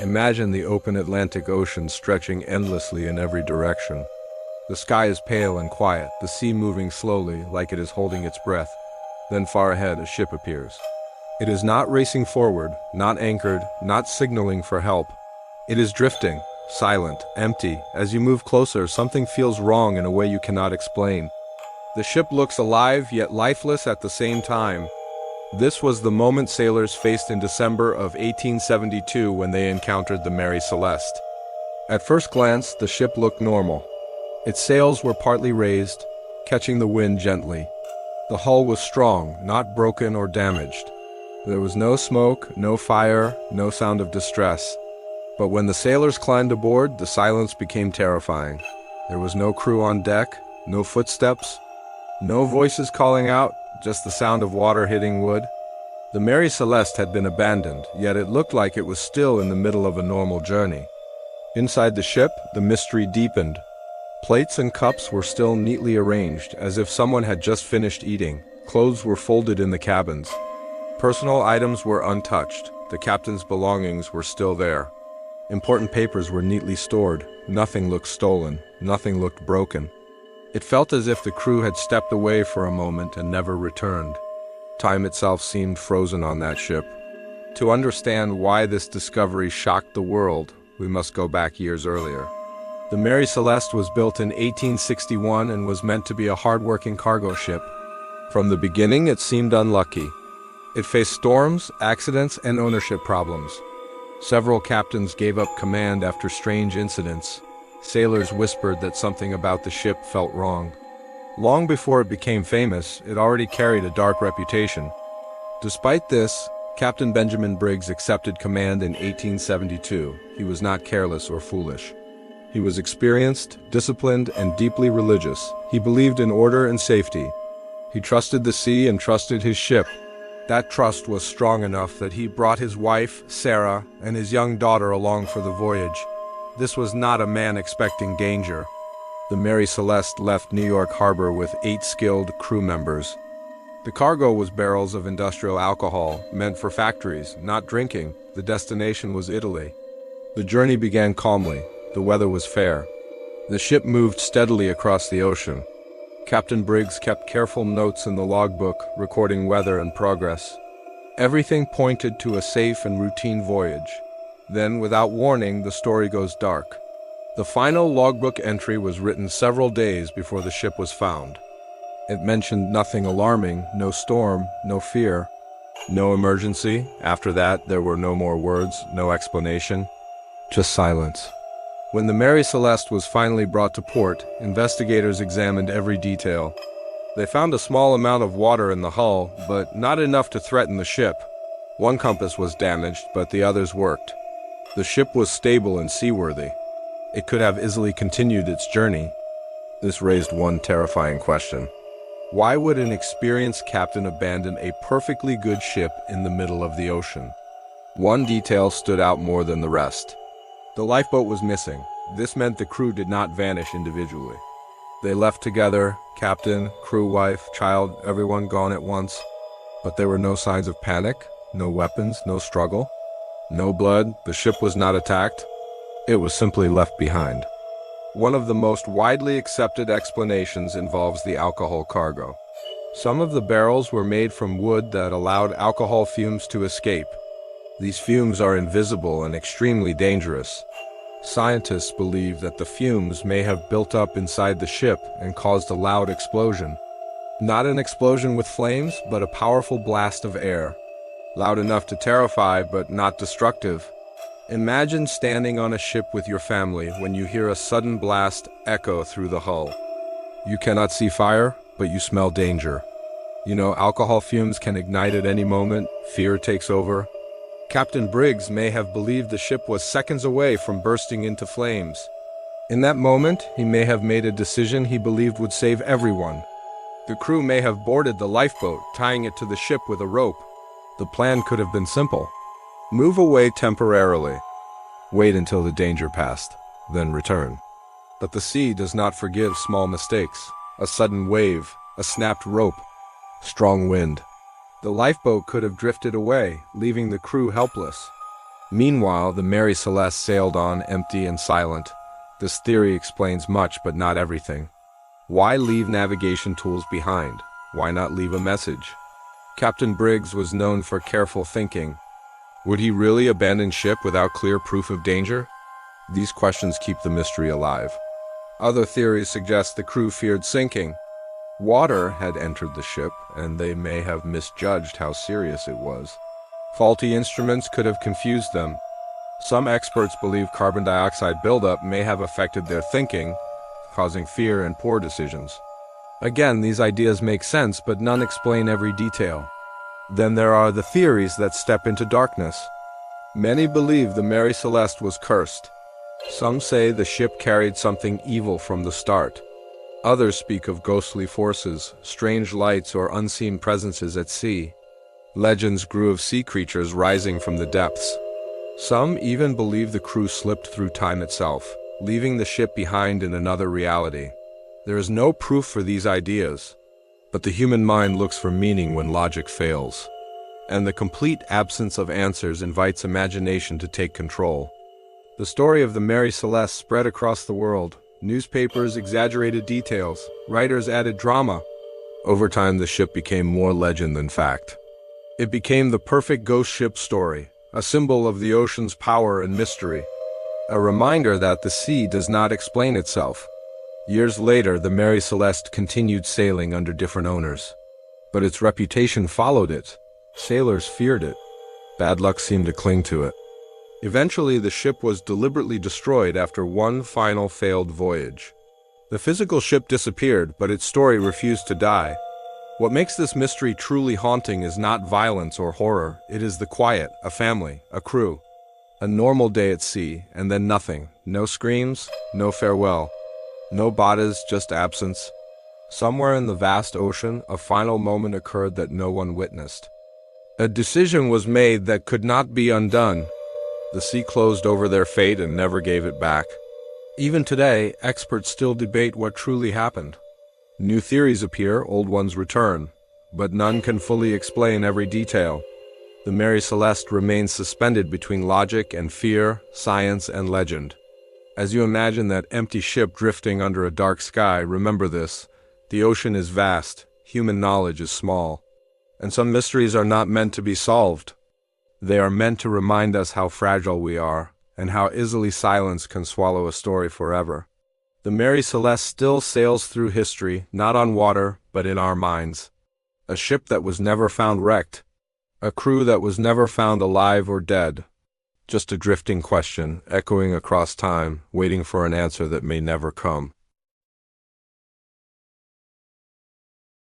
Imagine the open Atlantic Ocean stretching endlessly in every direction. The sky is pale and quiet, the sea moving slowly like it is holding its breath. Then far ahead a ship appears. It is not racing forward, not anchored, not signaling for help. It is drifting, silent, empty. As you move closer, something feels wrong in a way you cannot explain. The ship looks alive yet lifeless at the same time. This was the moment sailors faced in December of 1872 when they encountered the Mary Celeste. At first glance, the ship looked normal. Its sails were partly raised, catching the wind gently. The hull was strong, not broken or damaged. There was no smoke, no fire, no sound of distress. But when the sailors climbed aboard, the silence became terrifying. There was no crew on deck, no footsteps, no voices calling out, just the sound of water hitting wood. The Mary Celeste had been abandoned, yet it looked like it was still in the middle of a normal journey. Inside the ship, the mystery deepened. Plates and cups were still neatly arranged, as if someone had just finished eating. Clothes were folded in the cabins. Personal items were untouched. The captain's belongings were still there. Important papers were neatly stored. Nothing looked stolen. Nothing looked broken. It felt as if the crew had stepped away for a moment and never returned. Time itself seemed frozen on that ship. To understand why this discovery shocked the world, we must go back years earlier. The Mary Celeste was built in 1861 and was meant to be a hard-working cargo ship. From the beginning, it seemed unlucky. It faced storms, accidents, and ownership problems. Several captains gave up command after strange incidents. Sailors whispered that something about the ship felt wrong. Long before it became famous, it already carried a dark reputation. Despite this, Captain Benjamin Briggs accepted command in 1872. He was not careless or foolish. He was experienced, disciplined, and deeply religious. He believed in order and safety. He trusted the sea and trusted his ship. That trust was strong enough that he brought his wife, Sarah, and his young daughter along for the voyage. This was not a man expecting danger. The Mary Celeste left New York Harbor with 8 skilled crew members. The cargo was barrels of industrial alcohol, meant for factories, not drinking. The destination was Italy. The journey began calmly. The weather was fair. The ship moved steadily across the ocean. Captain Briggs kept careful notes in the logbook, recording weather and progress. Everything pointed to a safe and routine voyage. Then, without warning, the story goes dark. The final logbook entry was written several days before the ship was found. It mentioned nothing alarming, no storm, no fear, no emergency. After that, there were no more words, no explanation, just silence. When the Mary Celeste was finally brought to port, investigators examined every detail. They found a small amount of water in the hull, but not enough to threaten the ship. One compass was damaged, but the others worked. The ship was stable and seaworthy. It could have easily continued its journey. This raised one terrifying question. Why would an experienced captain abandon a perfectly good ship in the middle of the ocean? One detail stood out more than the rest. The lifeboat was missing. This meant the crew did not vanish individually. They left together, captain, crew, wife, child, everyone gone at once. But there were no signs of panic, no weapons, no struggle. No blood, the ship was not attacked. It was simply left behind. One of the most widely accepted explanations involves the alcohol cargo. Some of the barrels were made from wood that allowed alcohol fumes to escape. These fumes are invisible and extremely dangerous. Scientists believe that the fumes may have built up inside the ship and caused a loud explosion. Not an explosion with flames, but a powerful blast of air. Loud enough to terrify, but not destructive. Imagine standing on a ship with your family when you hear a sudden blast echo through the hull. You cannot see fire, but you smell danger. You know, alcohol fumes can ignite at any moment. Fear takes over. Captain Briggs may have believed the ship was seconds away from bursting into flames. In that moment, he may have made a decision he believed would save everyone. The crew may have boarded the lifeboat, tying it to the ship with a rope. The plan could have been simple. Move away temporarily. Wait until the danger passed, then return. But the sea does not forgive small mistakes. A sudden wave, a snapped rope, strong wind. The lifeboat could have drifted away, leaving the crew helpless. Meanwhile, the Mary Celeste sailed on, empty and silent. This theory explains much, but not everything. Why leave navigation tools behind? Why not leave a message? Captain Briggs was known for careful thinking. Would he really abandon ship without clear proof of danger? These questions keep the mystery alive. Other theories suggest the crew feared sinking. Water had entered the ship, and they may have misjudged how serious it was. Faulty instruments could have confused them. Some experts believe carbon dioxide buildup may have affected their thinking, causing fear and poor decisions. Again, these ideas make sense, but none explain every detail. Then there are the theories that step into darkness. Many believe the Mary Celeste was cursed. Some say the ship carried something evil from the start. Others speak of ghostly forces, strange lights, or unseen presences at sea. Legends grew of sea creatures rising from the depths. Some even believe the crew slipped through time itself, leaving the ship behind in another reality. There is no proof for these ideas, but the human mind looks for meaning when logic fails, and the complete absence of answers invites imagination to take control. The story of the Mary Celeste spread across the world. Newspapers exaggerated details, writers added drama. Over time, the ship became more legend than fact. It became the perfect ghost ship story, a symbol of the ocean's power and mystery, a reminder that the sea does not explain itself. Years later, the Mary Celeste continued sailing under different owners, but its reputation followed it. Sailors feared it. Bad luck seemed to cling to it. Eventually, the ship was deliberately destroyed after one final failed voyage. The physical ship disappeared, but its story refused to die. What makes this mystery truly haunting is not violence or horror, it is the quiet, a family, a crew. A normal day at sea, and then nothing. No screams, no farewell. No bodies, just absence. Somewhere in the vast ocean, a final moment occurred that no one witnessed. A decision was made that could not be undone. The sea closed over their fate and never gave it back. Even today, experts still debate what truly happened. New theories appear, old ones return, but none can fully explain every detail. The Mary Celeste remains suspended between logic and fear, science and legend. As you imagine that empty ship drifting under a dark sky, remember this: the ocean is vast, human knowledge is small, and some mysteries are not meant to be solved. They are meant to remind us how fragile we are, and how easily silence can swallow a story forever. The Mary Celeste still sails through history, not on water, but in our minds. A ship that was never found wrecked. A crew that was never found alive or dead. Just a drifting question, echoing across time, waiting for an answer that may never come.